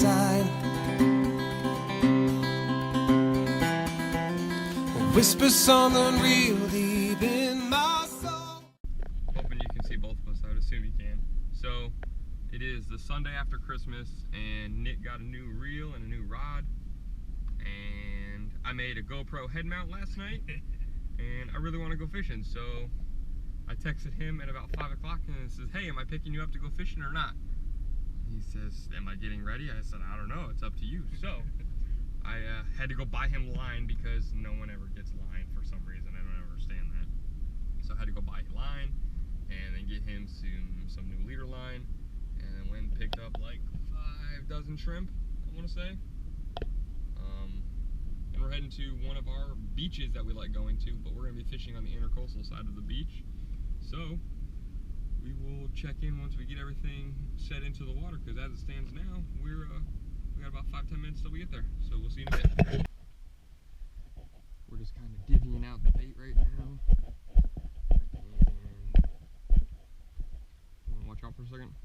sign. Whisper song unreal deep in my soul. Hoping you can see both of us. I would assume you can. So it is the Sunday after Christmas, and Nick got a new reel and a new rod, and I made a GoPro head mount last night, and I really want to go fishing. So I texted him at about 5 o'clock and says, "Hey, am I picking you up to go fishing or not?" He says, "Am I getting ready?" I said, "I don't know, it's up to you." So I had to go buy him line because no one ever gets line for some reason. I don't understand that. So I had to go buy line and then get him some new leader line, and then went and picked up like 5 dozen shrimp, I want to say. And we're heading to one of our beaches that we like going to, but we're going to be fishing on the intercoastal side of the beach. So we will check in once we get everything set into the water, because as it stands now, we got about 5-10 minutes till we get there. So we'll see you in a bit. We're just kind of divvying out the bait right now. And watch out for a second.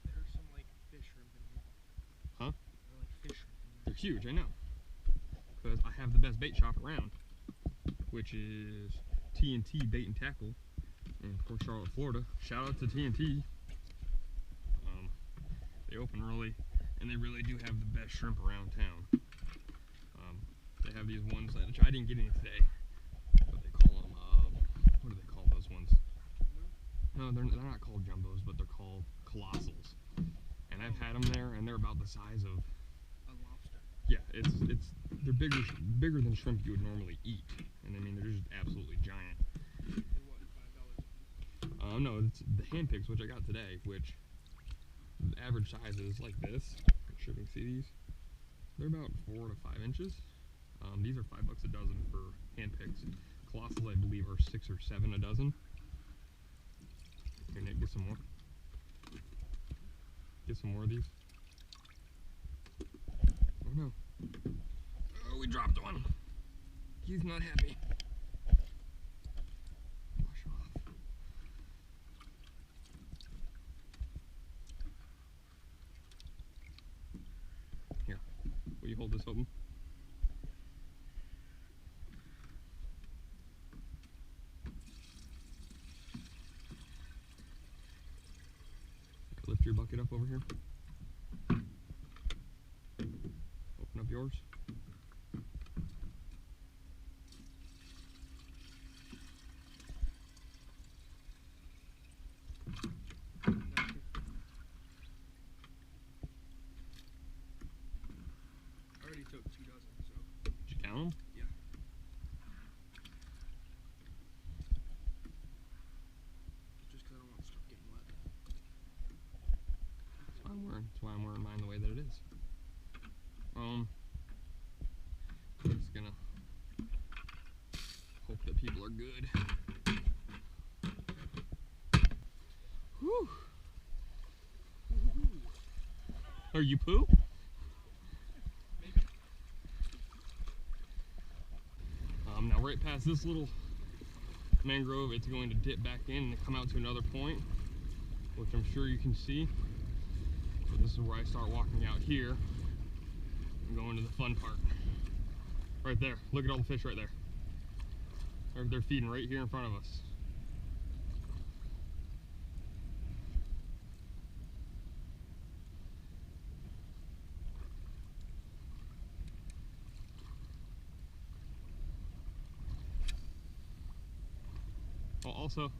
There's some like fish shrimp in here. Huh? They're like fish shrimp in there. They're huge, I know. Because I have the best bait shop around, which is T&T Bait and Tackle in Port Charlotte, Florida. Shout out to T&T. They open early, and they really do have the best shrimp around town. They have these ones that I didn't get any today, but they call them, what do they call those ones? No, they're not called jumbos, but they're called colossals. And I've had them there, and they're about the size of a lobster. Yeah, they're bigger than shrimp you would normally eat, and I mean they're just absolutely giant. They're what, $5 a piece? No, it's the hand picks, which I got today, which the average size is like this. I'm sure you can see these. They're about 4 to 5 inches. These are $5 a dozen for hand picks. Colossals, I believe, are 6 or 7 a dozen. Here, Nick, get some more. Get some more of these. Oh no. Oh, we dropped one. He's not happy. Wash off. Here, will you hold this open? Lift your bucket up over here. Open up yours. I already took 2 dozen, so. Did you count them? Yeah. Just because I don't want stuff getting wet. That's why I'm wearing mine the way that it is. I'm just gonna hope that people are good. Whew. Are you poo? Maybe. Now right past this little mangrove, it's going to dip back in and come out to another point, which I'm sure you can see. So this is where I start walking out here and going to the fun part. Right there. Look at all the fish right there. They're feeding right here in front of us. Well, also,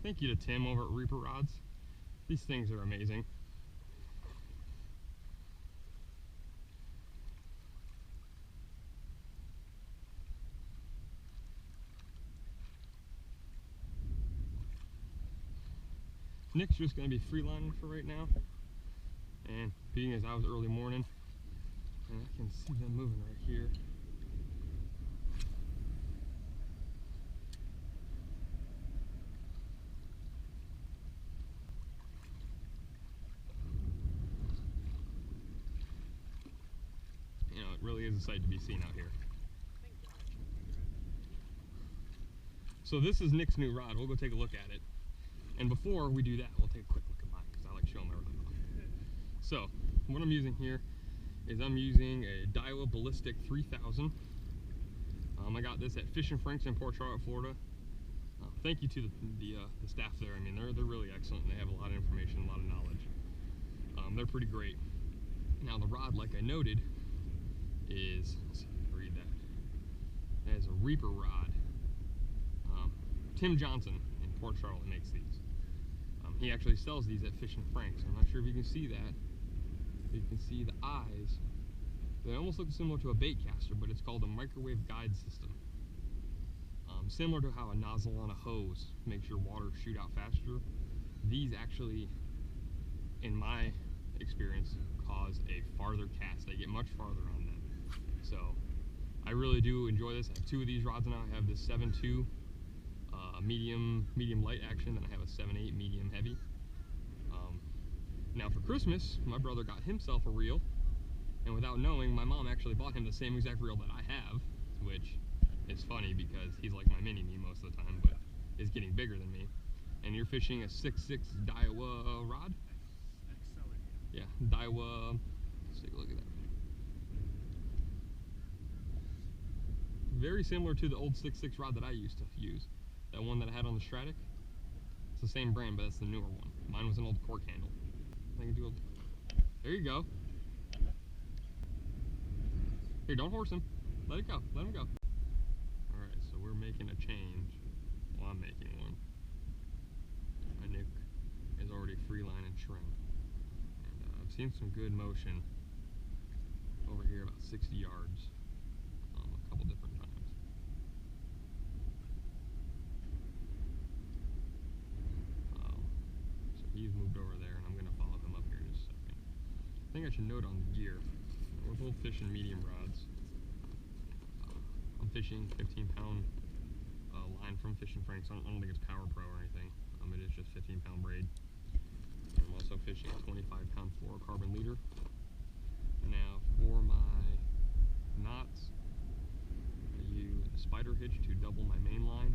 thank you to Tim over at Reaper Rods. These things are amazing. Nick's just going to be freelining for right now, and being as I was early morning, and I can see them moving right here. You know, it really is a sight to be seen out here. So this is Nick's new rod. We'll go take a look at it. And before we do that, we'll take a quick look at mine, because I like showing my rod off. So, what I'm using here is I'm using a Daiwa Ballistic 3000. I got this at Fish and Frank's in Port Charlotte, Florida. Thank you to the staff there. I mean, they're really excellent, and they have a lot of information, a lot of knowledge. They're pretty great. Now the rod, like I noted, is, let's see if I can read that. That is a Reaper rod. Tim Johnson in Port Charlotte makes these. He actually sells these at Fish and Frank's. I'm not sure if you can see that. You can see the eyes. They almost look similar to a bait caster, but it's called a microwave guide system. Similar to how a nozzle on a hose makes your water shoot out faster, these actually, in my experience, cause a farther cast. They get much farther on them. So I really do enjoy this. I have two of these rods now. I have this 7.2 medium light action, and I have a 7.8 medium heavy. Now for Christmas, my brother got himself a reel, and without knowing, my mom actually bought him the same exact reel that I have, which is funny because he's like my mini-me most of the time, but is getting bigger than me. And you're fishing a 6.6 Daiwa rod? Yeah, Daiwa. Let's take a look at that. Very similar to the old 6.6 rod that I used to use. That one that I had on the Stratic. It's the same brand, but that's the newer one. Mine was an old cork handle. I can do a, there you go. Here, don't horse him. Let it go. Let him go. Alright, so we're making a change. Well, I'm making one. My Nick is already free line and shrimp. And I've seen some good motion over here about 60 yards a couple different times. So he's moved over there, and I'm going to follow him up here in just a second. I think I should note on the gear, we're both fishing medium rods. I'm fishing 15-pound line from Fish and Frank's. I don't think it's Power Pro or anything. It is just 15-pound braid. I'm also fishing a 25-pound fluorocarbon leader. Now for my knots, I use a spider hitch to double my main line,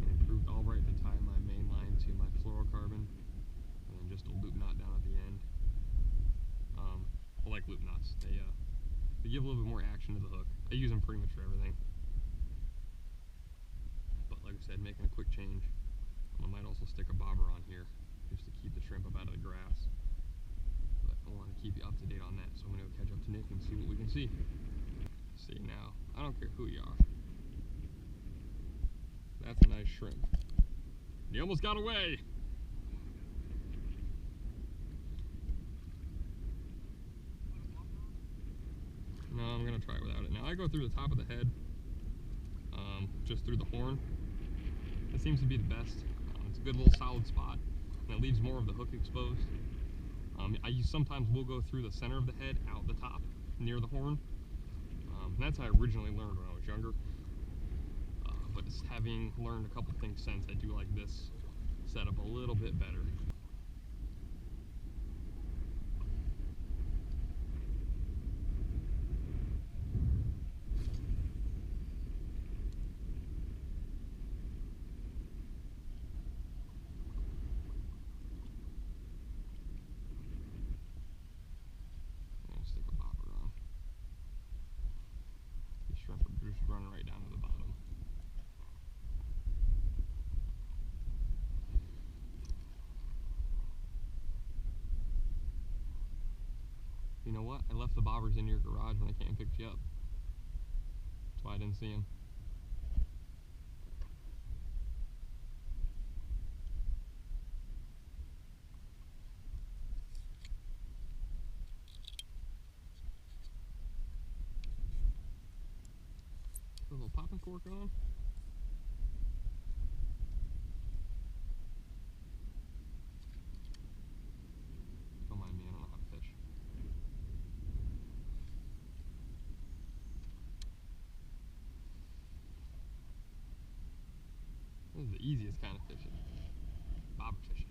and improved Albright to tie my main line to my fluorocarbon, and then just a loop knot down at the end. I like loop knots. They give a little bit more action to the hook. I use them pretty much for everything. But like I said, making a quick change. I might also stick a bobber on here just to keep the shrimp up out of the grass. But I want to keep you up to date on that, so I'm going to go catch up to Nick and see what we can see. See now, I don't care who you are. That's a nice shrimp. You almost got away! No, I'm going to try it without it. Now I go through the top of the head, just through the horn. It seems to be the best. It's a good little solid spot, and it leaves more of the hook exposed. Sometimes will go through the center of the head, out the top, near the horn. That's how I originally learned when I was younger. But just having learned a couple things since, I do like this setup a little bit better. Just running right down to the bottom. You know what? I left the bobbers in your garage when I came and picked you up. That's why I didn't see them. Put a little popping cork on. Don't mind me, I don't know how to fish. This is the easiest kind of fishing. Bobber fishing.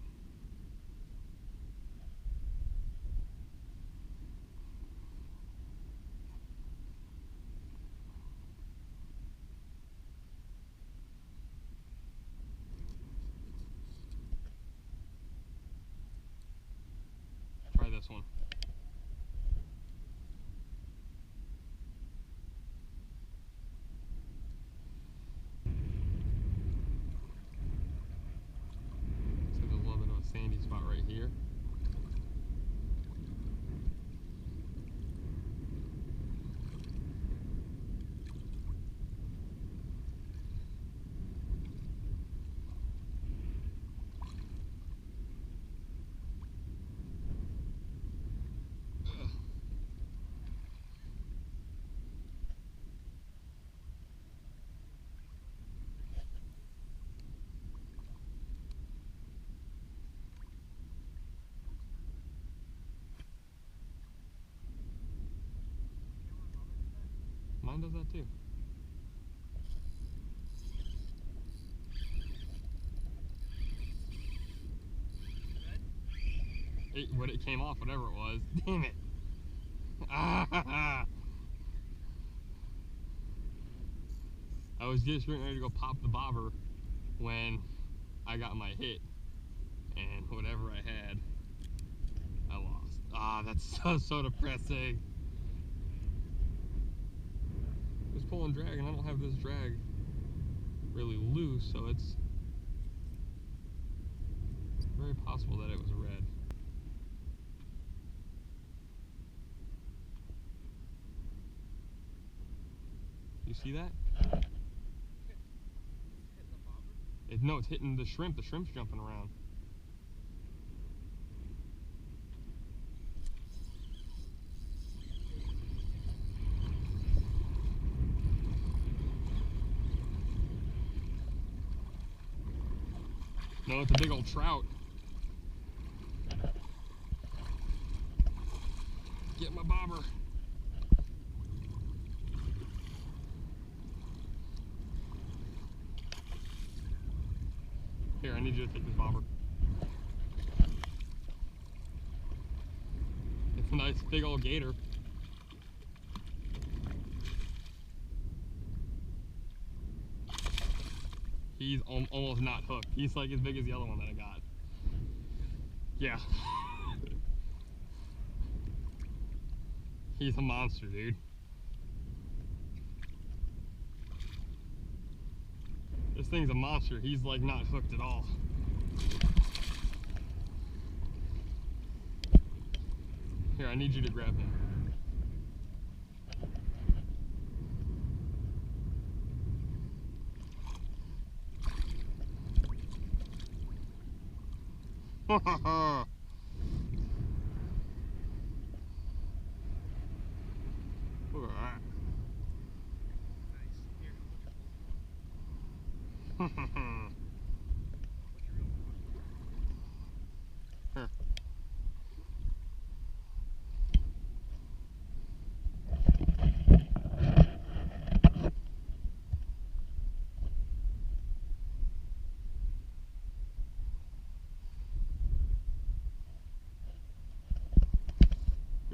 Try this one. mine does that too. When it came off, whatever it was. Damn it. Ah, I was just getting ready to go pop the bobber when I got my hit, and whatever I had, I lost. Ah, that's so depressing. It was pulling drag, and I don't have this drag really loose, so it's very possible that it was a red. You see that? Hitting the bobber? No, it's hitting the shrimp. The shrimp's jumping around. No, it's a big old trout. Get my bobber. Here, I need you to take this bobber. It's a nice big old gator. He's almost not hooked. He's like as big as the other one that I got. Yeah. He's a monster, dude. This thing's a monster. He's like not hooked at all. Here, I need you to grab him. Look at that. Nice. Here, Here. what's your real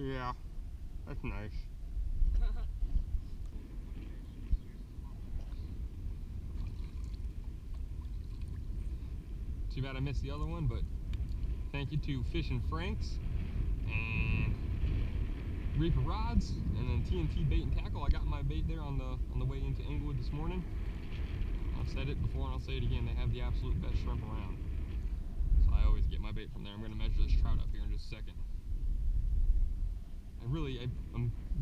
Yeah, that's nice. Too bad I missed the other one, but thank you to Fishing Franks and Reaper Rods and then TNT Bait and Tackle. I got my bait there on the way into Englewood this morning. I've said it before and I'll say it again, they have the absolute best shrimp around. So I always get my bait from there. I'm going to measure this trout up here in just a second. I'm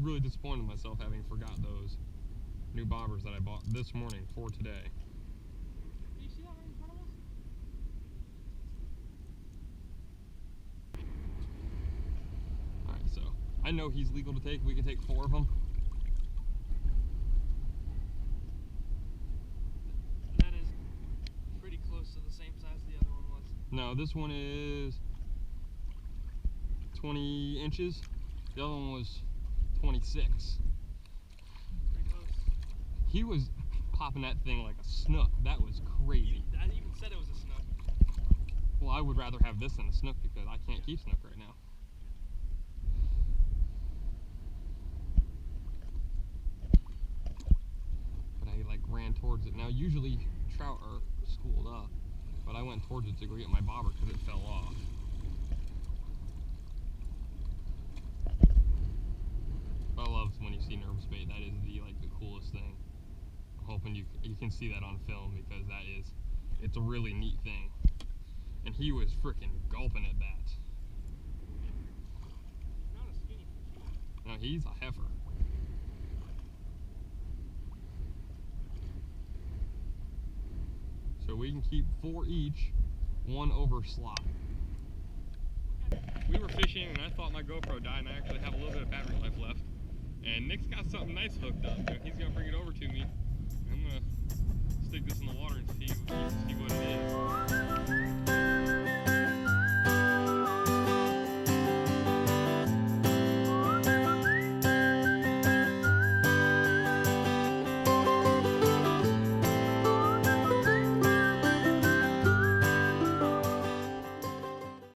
really disappointed in myself having forgot those new bobbers that I bought this morning for today. Do you see that right in front of us? Alright, so I know he's legal to take. We can take 4 of them. That is pretty close to the same size the other one was. No, this one is 20 inches. The other one was 26. Pretty close. He was popping that thing like a snook. That was crazy. I even said it was a snook. Well, I would rather have this than a snook because I can't keep snook right now. But I like ran towards it. Now usually trout are schooled up, but I went towards it to go get my bobber because it fell off. I love when you see nervous bait. That is the coolest thing. I'm hoping you can see that on film because it's a really neat thing. And he was freaking gulping at that. Not a skinny fish. No, he's a heifer. So we can keep 4 each, 1 over slot. We were fishing and I thought my GoPro died and I actually have a little bit of battery life left. And Nick's got something nice hooked up. So he's gonna bring it over to me. I'm gonna stick this in the water and see